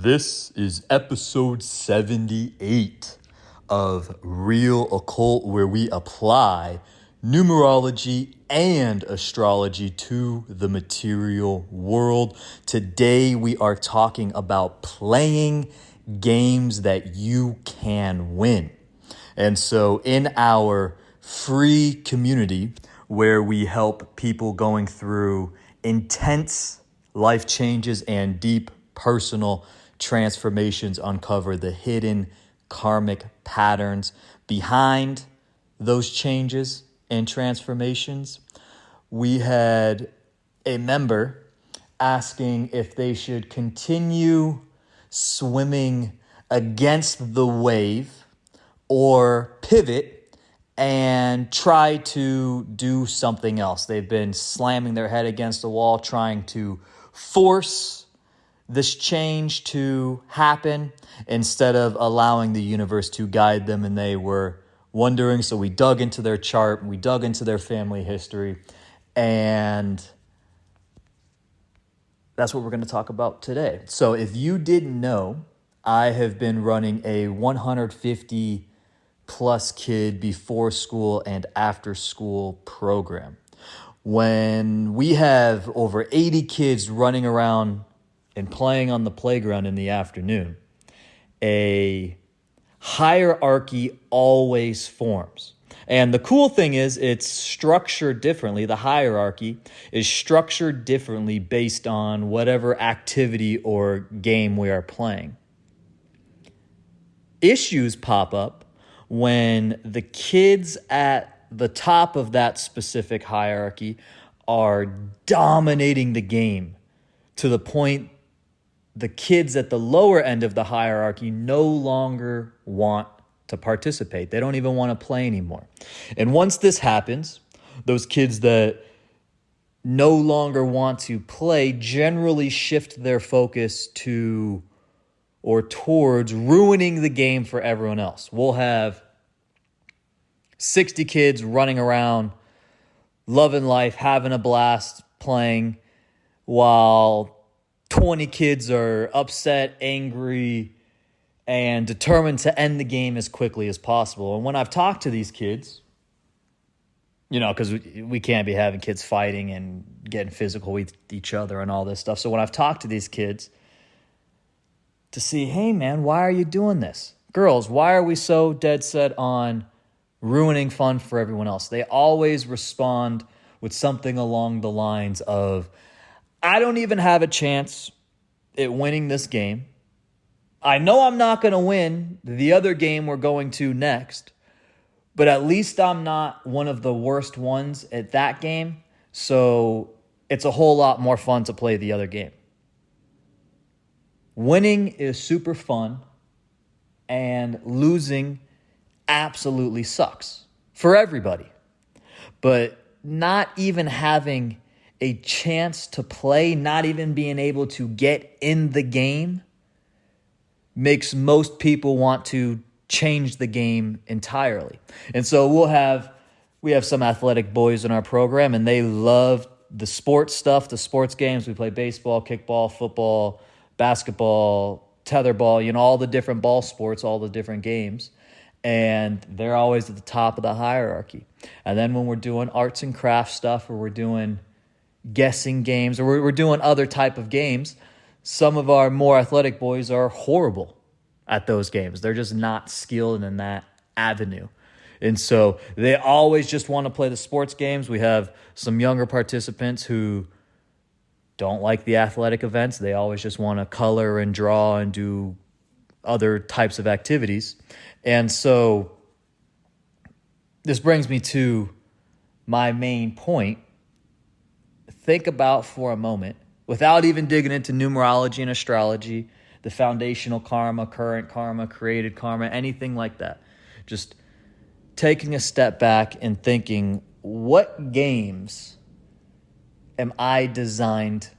This is episode 78 of Real Occult, where we apply numerology and astrology to the material world. Today, we are talking about playing games that you can win. And so, in our free community, where we help people going through intense life changes and deep personal transformations uncover the hidden karmic patterns behind those changes and transformations, we had a member asking if they should continue swimming against the wave or pivot and try to do something else. They've been slamming their head against the wall, trying to force this change to happen instead of allowing the universe to guide them, and they were wondering. So we dug into their chart, we dug into their family history, and that's what we're going to talk about today. So if you didn't know, I have been running a 150 plus kid before school and after school program. When we have over 80 kids running around and playing on the playground in the afternoon, a hierarchy always forms. And the cool thing is it's structured differently. The hierarchy is structured differently based on whatever activity or game we are playing. Issues pop up when the kids at the top of that specific hierarchy are dominating the game to the point the kids at the lower end of the hierarchy no longer want to participate. They don't even want to play anymore. And once this happens, those kids that no longer want to play generally shift their focus to or towards ruining the game for everyone else. We'll have 60 kids running around, loving life, having a blast playing, while 20 kids are upset, angry, and determined to end the game as quickly as possible. And when I've talked to these kids, because we can't be having kids fighting and getting physical with each other and all this stuff. So when I've talked to these kids to see, hey man, why are you doing this? Girls, why are we so dead set on ruining fun for everyone else? They always respond with something along the lines of, I don't even have a chance at winning this game. I know I'm not going to win the other game we're going to next, but at least I'm not one of the worst ones at that game, so it's a whole lot more fun to play the other game. Winning is super fun, and losing absolutely sucks for everybody. But not even having a chance to play, not even being able to get in the game, makes most people want to change the game entirely. And so we have some athletic boys in our program, and they love the sports stuff, the sports games. We play baseball, kickball, football, basketball, tetherball, all the different ball sports, all the different games. And they're always at the top of the hierarchy. And then when we're doing arts and crafts stuff, or we're doing guessing games, or we're doing other type of games, some of our more athletic boys are horrible at those games. They're just not skilled in that avenue. And so they always just want to play the sports games. We have some younger participants who don't like the athletic events. They always just want to color and draw and do other types of activities. And so this brings me to my main point. Think about for a moment, without even digging into numerology and astrology, the foundational karma, current karma, created karma, anything like that. Just taking a step back and thinking, what games am I designed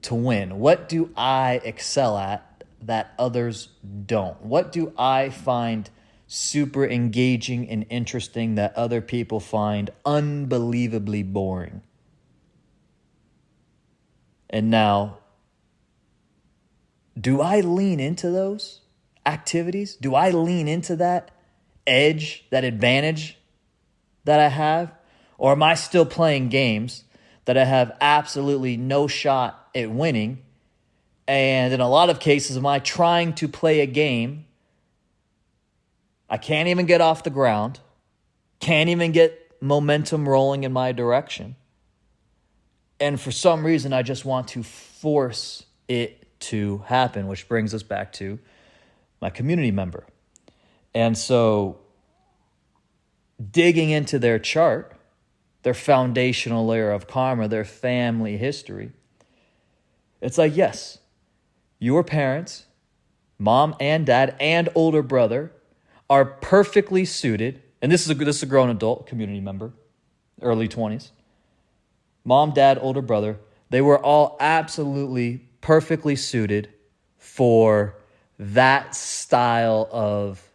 to win? What do I excel at that others don't? What do I find super engaging and interesting that other people find unbelievably boring? And now do I lean into those activities? Do I lean into that edge, that advantage that I have? Or am I still playing games that I have absolutely no shot at winning? And in a lot of cases, am I trying to play a game I can't even get off the ground, can't even get momentum rolling in my direction, and for some reason, I just want to force it to happen, which brings us back to my community member. And so digging into their chart, their foundational layer of karma, their family history, it's like, yes, your parents, mom and dad and older brother, are perfectly suited, and this is a grown adult community member, early 20s. Mom, dad, older brother, they were all absolutely perfectly suited for that style of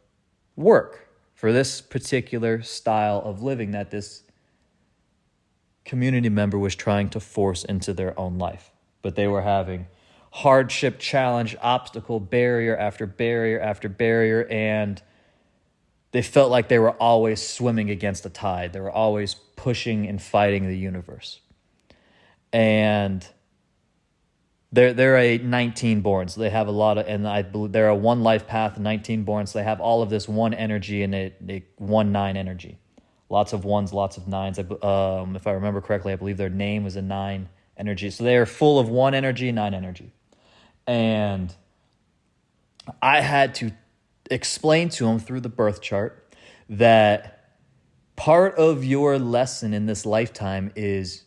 work, for this particular style of living that this community member was trying to force into their own life. But they were having hardship, challenge, obstacle, barrier after barrier after barrier, and they felt like they were always swimming against the tide. They were always pushing and fighting the universe. And they're a 19 born, so they have a lot of, and I believe they're a one life path, 19 born, so they have all of this one energy and a 1-9 energy. Lots of ones, lots of nines. If I remember correctly, I believe their name was a 9 energy. So they are full of 1 energy, 9 energy. And I had to explain to him through the birth chart that part of your lesson in this lifetime is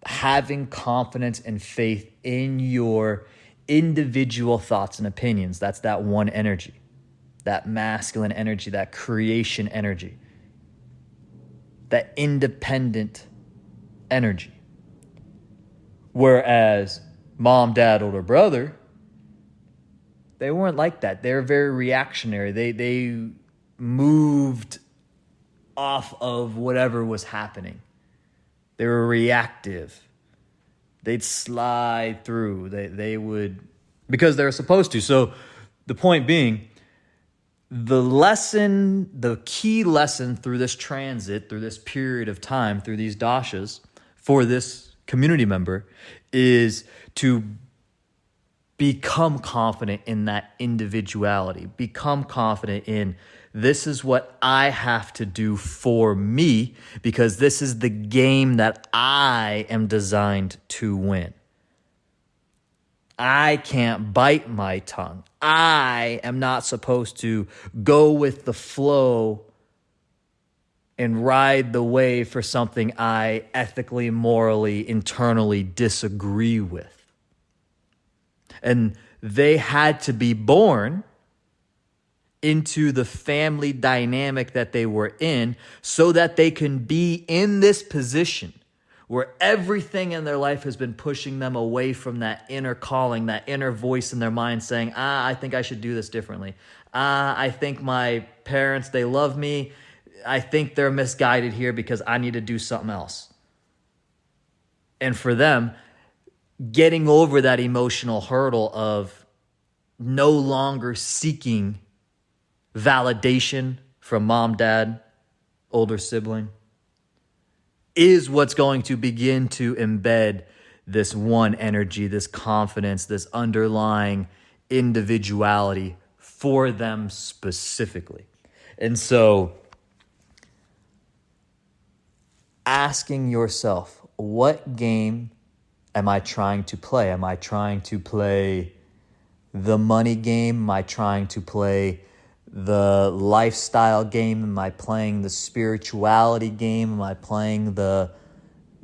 having confidence and faith in your individual thoughts and opinions. That's that 1 energy, that masculine energy, that creation energy, that independent energy. Whereas mom, dad, older brother, they weren't like that. They were very reactionary. They moved off of whatever was happening. They were reactive. They'd slide through. They would, because they were supposed to. So the point being, the key lesson through this transit, through this period of time, through these dashas, for this community member, is to become confident in that individuality. Become confident in, this is what I have to do for me, because this is the game that I am designed to win. I can't bite my tongue. I am not supposed to go with the flow and ride the wave for something I ethically, morally, internally disagree with. And they had to be born into the family dynamic that they were in so that they can be in this position where everything in their life has been pushing them away from that inner calling, that inner voice in their mind saying, I think I should do this differently. I think my parents, they love me. I think they're misguided here because I need to do something else. And for them, getting over that emotional hurdle of no longer seeking validation from mom, dad, older sibling, is what's going to begin to embed this 1 energy, this confidence, this underlying individuality for them specifically. And so asking yourself, what game am I trying to play? Am I trying to play the money game? Am I trying to play the lifestyle game? Am I playing the spirituality game? Am I playing the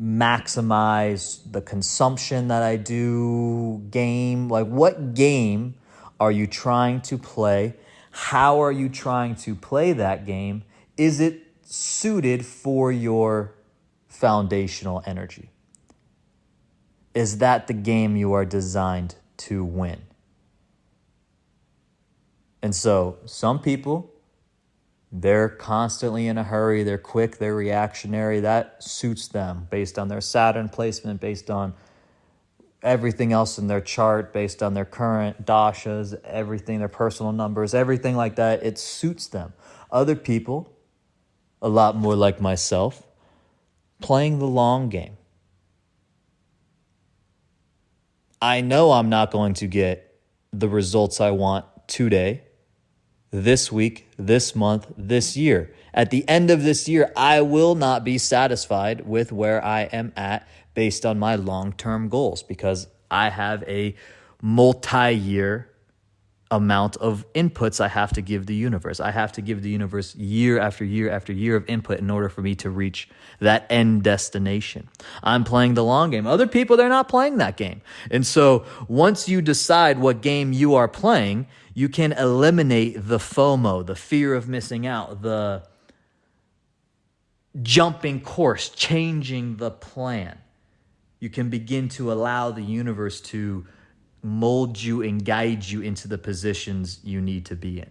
maximize the consumption that I do game? Like, what game are you trying to play? How are you trying to play that game? Is it suited for your foundational energy? Is that the game you are designed to win? And so some people, they're constantly in a hurry, they're quick, they're reactionary. That suits them based on their Saturn placement, based on everything else in their chart based on their current dashas, everything, their personal numbers, everything like that. It suits them. Other people, a lot more like myself, playing the long game. I know I'm not going to get the results I want today, this week, this month, this year. At the end of this year, I will not be satisfied with where I am at based on my long-term goals because I have a multi-year amount of inputs I have to give the universe. I have to give the universe year after year after year of input in order for me to reach that end destination. I'm playing the long game. Other people, they're not playing that game. And so once you decide what game you are playing, you can eliminate the FOMO, the fear of missing out, the jumping course, changing the plan. You can begin to allow the universe to mold you and guide you into the positions you need to be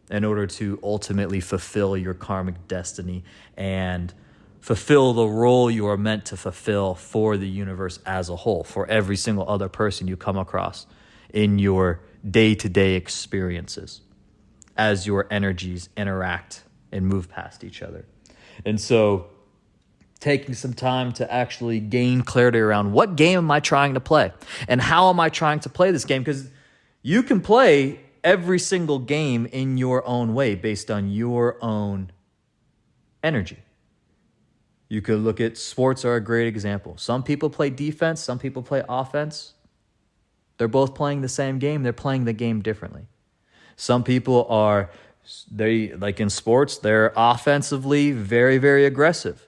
in order to ultimately fulfill your karmic destiny and fulfill the role you are meant to fulfill for the universe as a whole, for every single other person you come across in your day-to-day experiences as your energies interact and move past each other. And so taking some time to actually gain clarity around what game am I trying to play and how am I trying to play this game? Because you can play every single game in your own way based on your own energy. You could look at sports are a great example. Some people play defense, some people play offense. They're both playing the same game. They're playing the game differently. Some people like in sports, they're offensively very, very aggressive.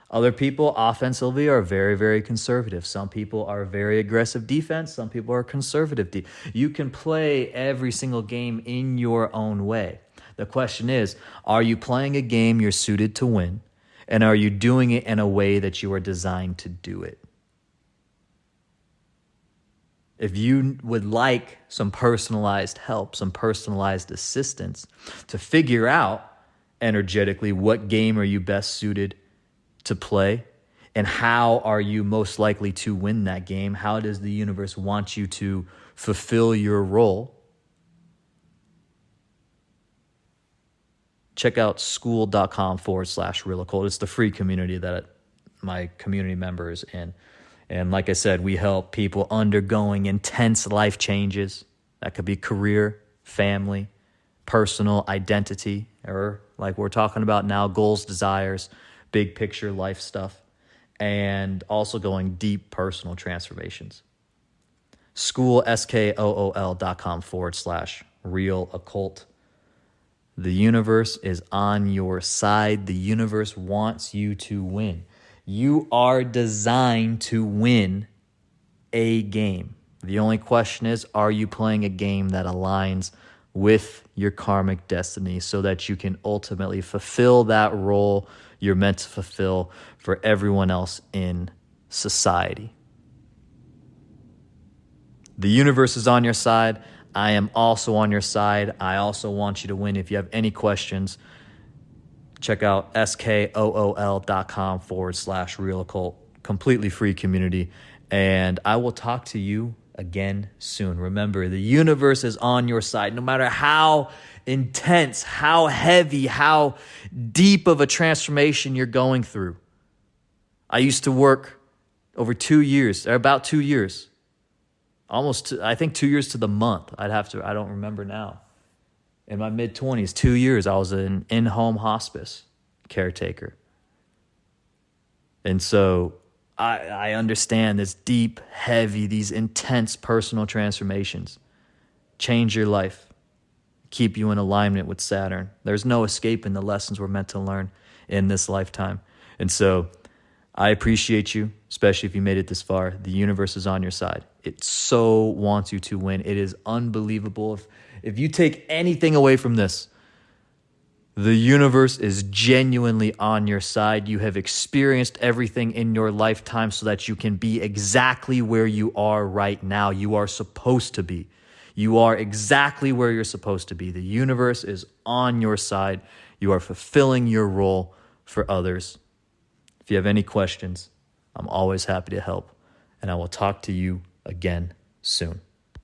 Other people offensively are very, very conservative. Some people are very aggressive defense. Some people are conservative. You can play every single game in your own way. The question is, are you playing a game you're suited to win? And are you doing it in a way that you are designed to do it? If you would like some personalized help, some personalized assistance to figure out energetically what game are you best suited to play and how are you most likely to win that game, how does the universe want you to fulfill your role, check out school.com/real occult. It's the free community that my community members in. And like I said, we help people undergoing intense life changes. That could be career, family, personal identity, or like we're talking about now, goals, desires, big picture life stuff, and also going deep personal transformations. school.com/real occult. The universe is on your side. The universe wants you to win. You are designed to win a game. The only question is, are you playing a game that aligns with your karmic destiny so that you can ultimately fulfill that role you're meant to fulfill for everyone else in society? The universe is on your side. I am also on your side. I also want you to win. If you have any questions, check out skool.com/real occult, completely free community. And I will talk to you again soon. Remember, the universe is on your side. No matter how intense, how heavy, how deep of a transformation you're going through. I used to work over 2 years, or about 2 years. I think 2 years to the month. I don't remember now. In my mid-20s, 2 years, I was an in-home hospice caretaker. And so I understand this deep, heavy, these intense personal transformations change your life, keep you in alignment with Saturn. There's no escaping the lessons we're meant to learn in this lifetime. And so I appreciate you, especially if you made it this far. The universe is on your side. It so wants you to win. It is unbelievable. If you take anything away from this, the universe is genuinely on your side. You have experienced everything in your lifetime so that you can be exactly where you are right now. You are supposed to be. You are exactly where you're supposed to be. The universe is on your side. You are fulfilling your role for others. If you have any questions, I'm always happy to help. and I will talk to you again soon.